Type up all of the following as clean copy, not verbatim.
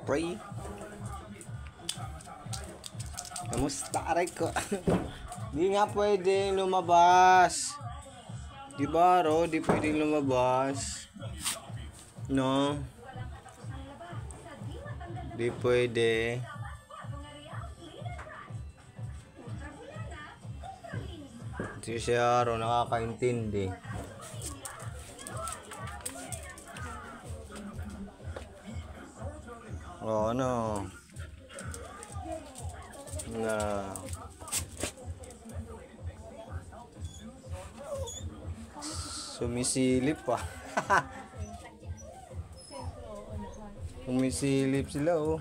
Pre. Kamusta aray ko? Di nga pwedeng lumabas. Di ba, Ro? Di pwedeng lumabas. No? Di pwede. Hindi siya, Ro, nakakaintindi. Oh, ano? Na. Sumisilip pa. Sumisilip sila, oh.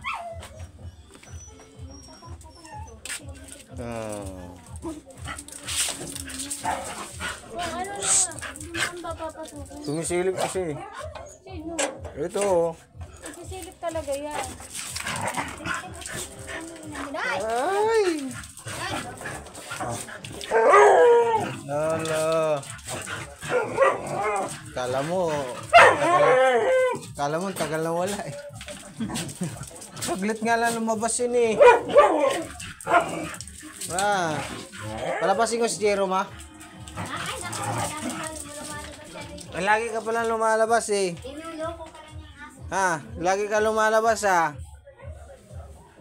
Sumisilip kasi. Sino? Ito, oh. Sumisilip talaga yan. Ay! Lala. Kala mo tagal na wala eh. Saglit nga lang lumabas yun eh. Palapasin ko si Jerome, ha? Lagi ka pala lumalabas eh. Ha? Lagi ka lumalabas, ha?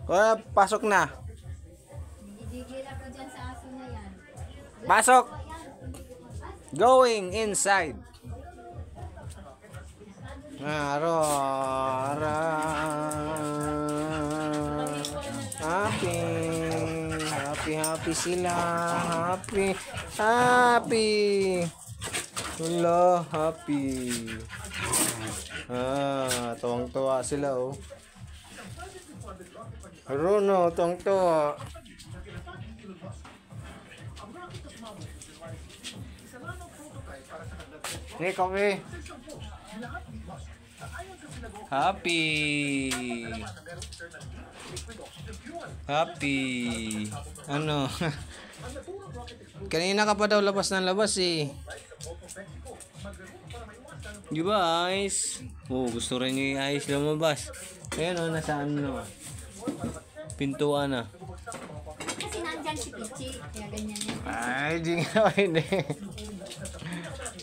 Wala, pasok na. Pasok! Going inside. Happy sila. Happy. Wala, happy. Tuwang-tuwa sila, oh. Runo, tuwang-tuwa. Ni kopi. Happy. Ano? Kanina ka pa daw labas ng labas eh. Di ba, Ice? Oh, gusto rin niyo yung Ice lumabas. Ayan, oh, nasa ano? Pintuan na. Kasi nandyan si Pichi. Kaya ganyan yan. Ay, di nga pwede.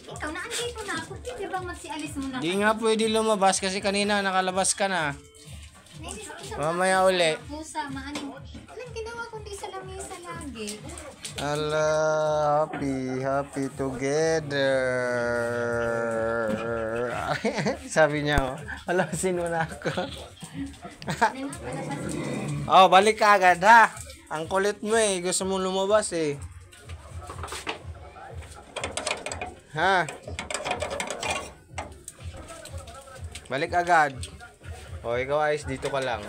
Ikaw, naandito na ako. Di ba magsialis mo na? Di nga pwede lumabas kasi kanina nakalabas ka na. Mamaya uli. Musa, maaning. Alam, ginawa kundi sa lamisa lagi. Ala, happy together. Sabi niya, oh. Alam, sino na ako. Oh, balik ka agad, ha? Ang kulit mo eh. Gusto mong lumabas eh. Ha? Balik agad. O, ikaw Ice, dito ka lang.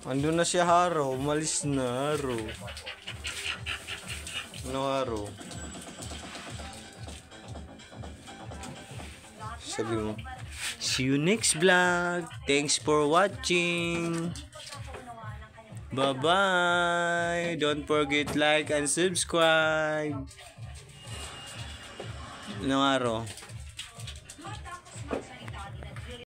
Andun na siya, Haro. Umalis na, Haro. Ano, Haro? Sabi mo. See you next vlog. Thanks for watching. Bye-bye. Don't forget like and subscribe. Ano, Haro?